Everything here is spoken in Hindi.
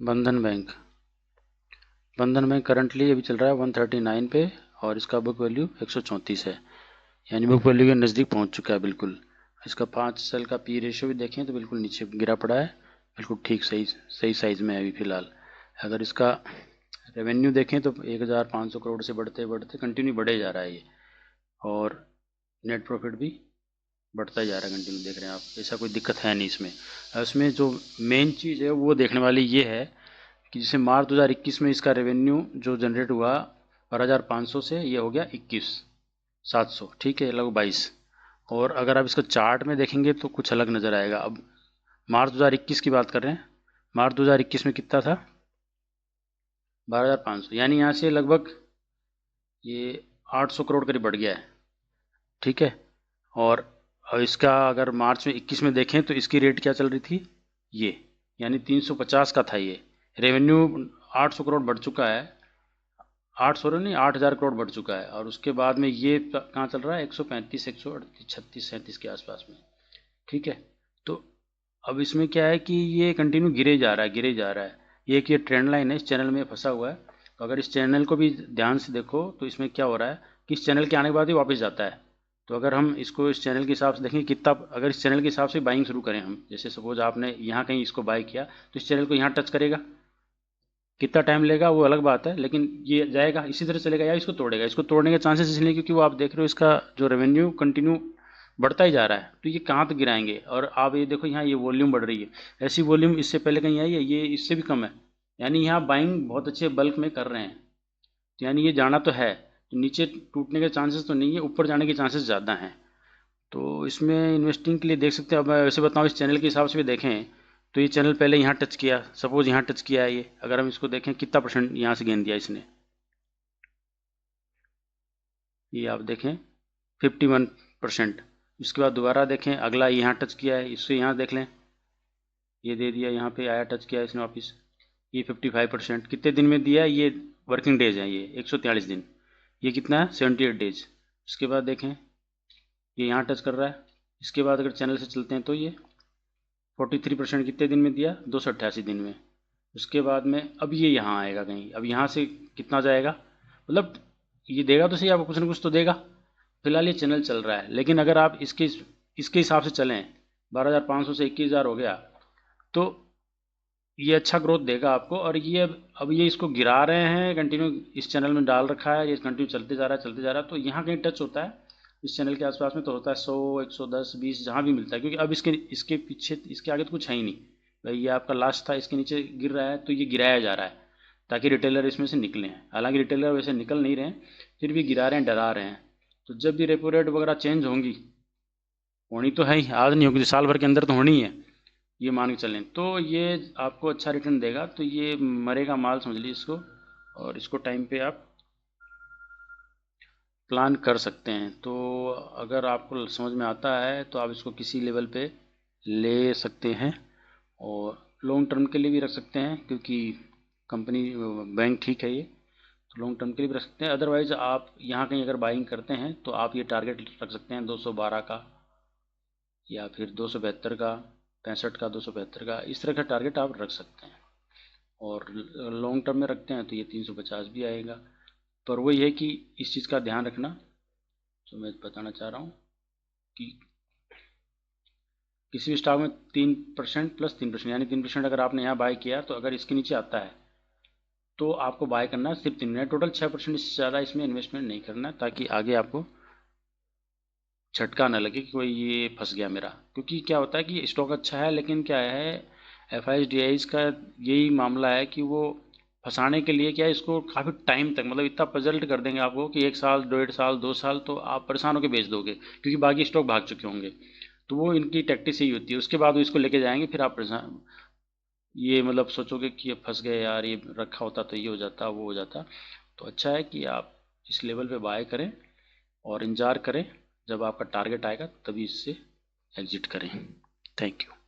बंधन बैंक करंटली अभी चल रहा है 139 पे और इसका बुक वैल्यू 134 है, यानी बुक वैल्यू के नज़दीक पहुंच चुका है बिल्कुल। इसका 5 साल का पी रेशियो भी देखें तो बिल्कुल नीचे गिरा पड़ा है, बिल्कुल ठीक सही साइज़ में है अभी फ़िलहाल। अगर इसका रेवेन्यू देखें तो 1500 करोड़ से बढ़ते बढ़ते कंटिन्यू बढ़े जा रहा है ये, और नेट प्रॉफिट भी बढ़ता ही जा रहा है कंटिन्यू, देख रहे हैं आप, ऐसा कोई दिक्कत है नहीं इसमें। इसमें जो मेन चीज़ है वो देखने वाली ये है कि जैसे मार्च 2021 में इसका रेवेन्यू जो जनरेट हुआ 12,500 से ये हो गया 21,700, ठीक है, लगभग 22। और अगर आप इसको चार्ट में देखेंगे तो कुछ अलग नज़र आएगा। अब मार्च 2021 की बात कर रहे हैं, मार्च 2021 में कितना था, 12,500, यानी यहाँ से लगभग ये 800 करोड़ करीब बढ़ गया है, ठीक है। और इसका अगर मार्च में 21 में देखें तो इसकी रेट क्या चल रही थी, ये यानी 350 का था ये रेवेन्यू, 800 करोड़ बढ़ चुका है, 800 नहीं 8,000 करोड़ बढ़ चुका है। और उसके बाद में ये कहाँ चल रहा है, 135, 138, 36, 37 के आसपास में, ठीक है। तो अब इसमें क्या है कि ये कंटिन्यू गिरे जा रहा है। ये एक ये ट्रेंड लाइन है, इस चैनल में फंसा हुआ है। तो अगर इस चैनल को भी ध्यान से देखो तो इसमें क्या हो रहा है कि इस चैनल के आने के बाद ही वापस जाता है। तो अगर हम इसको इस चैनल के हिसाब से देखें कितना, अगर इस चैनल के हिसाब से बाइंग शुरू करें हम, जैसे सपोज आपने यहाँ कहीं इसको बाई किया तो इस चैनल को यहाँ टच करेगा, कितना टाइम लेगा वो अलग बात है, लेकिन ये जाएगा इसी तरह चलेगा या इसको तोड़ेगा। इसको तोड़ने के चांसेस इसलिए क्योंकि वो आप देख रहे हो इसका जो रेवेन्यू कंटिन्यू बढ़ता ही जा रहा है, तो ये कहाँ तक गिराएंगे। और आप ये देखो यहाँ ये वॉल्यूम बढ़ रही है, ऐसी वॉल्यूम इससे पहले कहीं आई है, ये इससे भी कम है, यानी यहाँ बाइंग बहुत अच्छे बल्क में कर रहे हैं। तो यानी ये जाना तो है, तो नीचे टूटने के चांसेस तो नहीं है, ऊपर जाने के चांसेस ज़्यादा हैं। तो इसमें इन्वेस्टिंग के लिए देख सकते हैं। अब मैं वैसे बताऊँ इस चैनल के हिसाब से भी देखें तो ये चैनल पहले यहाँ टच किया, सपोज यहाँ टच किया है ये, अगर हम इसको देखें कितना परसेंट यहाँ से गेन दिया इसने, ये आप देखें 51%। इसके बाद दोबारा देखें अगला यहाँ टच किया है, इससे यहाँ देख लें ये दे दिया, यहाँ पे आया टच किया इसने वापस, ये 55%। कितने दिन में दिया ये, वर्किंग डेज है ये 143 दिन, ये कितना है 78 डेज। इसके बाद देखें ये यहाँ टच कर रहा है, इसके बाद अगर चैनल से चलते हैं तो ये 43% कितने दिन में दिया, 288 दिन में। उसके बाद में अब ये यहाँ आएगा कहीं, अब यहाँ से कितना जाएगा, मतलब ये देगा तो सही आपको, कुछ ना कुछ तो देगा। फिलहाल ये चैनल चल रहा है, लेकिन अगर आप इसके हिसाब से चलें, 12,500 से 21,000 हो गया, तो ये अच्छा ग्रोथ देगा आपको। और ये अब ये इसको गिरा रहे हैं कंटिन्यू, इस चैनल में डाल रखा है, ये कंटिन्यू चलते जा रहा है चलते जा रहा है, तो यहाँ कहीं टच होता है इस चैनल के आसपास में तो होता है 100, 110, 20 जहाँ भी मिलता है, क्योंकि अब इसके इसके पीछे इसके आगे तो कुछ है ही नहीं भाई, ये आपका लास्ट था, इसके नीचे गिर रहा है तो ये गिराया जा रहा है ताकि रिटेलर इसमें से निकले हैं। हालांकि रिटेलर वैसे निकल नहीं रहे हैं, फिर भी गिरा रहे हैं, डरा रहे हैं। तो जब भी रेपो रेट वगैरह चेंज होंगी, होनी तो है ही, आज नहीं होगी, साल भर के अंदर तो होनी ही है, ये मान के चलें, तो ये आपको अच्छा रिटर्न देगा। तो ये मरेगा माल समझ लीजिए इसको, और इसको टाइम पे आप प्लान कर सकते हैं। तो अगर आपको समझ में आता है तो आप इसको किसी लेवल पे ले सकते हैं, और लॉन्ग टर्म के लिए भी रख सकते हैं, क्योंकि कंपनी बैंक ठीक है ये, तो लॉन्ग टर्म के लिए भी रख सकते हैं। अदरवाइज आप यहाँ कहीं अगर बाइंग करते हैं तो आप ये टारगेट रख सकते हैं 212 का, या फिर 272 का, 65 का, 272 का, इस तरह का टारगेट आप रख सकते हैं। और लॉन्ग टर्म में रखते हैं तो ये 350 भी आएगा। पर वही है कि इस चीज़ का ध्यान रखना, जो मैं बताना चाह रहा हूँ कि किसी भी स्टॉक में 3% प्लस 3%, यानी 3% अगर आपने यहाँ बाय किया तो अगर इसके नीचे आता है तो आपको बाय करना है सिर्फ 3, टोटल 6%, इससे ज़्यादा इसमें इन्वेस्टमेंट नहीं करना है, ताकि आगे आपको झटका न लगे कि कोई ये फंस गया मेरा। क्योंकि क्या होता है कि स्टॉक अच्छा है, लेकिन क्या है एफ आई डी आईज का यही मामला है कि वो फंसाने के लिए क्या है, इसको काफ़ी टाइम तक, मतलब इतना पजल्ट कर देंगे आपको कि 1 साल, 1.5 साल, 2 साल, तो आप परेशान होकर बेच दोगे, क्योंकि बाकी स्टॉक भाग चुके होंगे। तो वो इनकी टैक्टिस यही होती है, उसके बाद वो इसको लेके जाएंगे, फिर आप परेशान, ये मतलब सोचोगे कि ये फंस गए यार, ये रखा होता तो ये हो जाता वो हो जाता। तो अच्छा है कि आप इस लेवल पे बाय करें और इंतज़ार करें, जब आपका टारगेट आएगा तभी इससे एग्जिट करें। Thank you.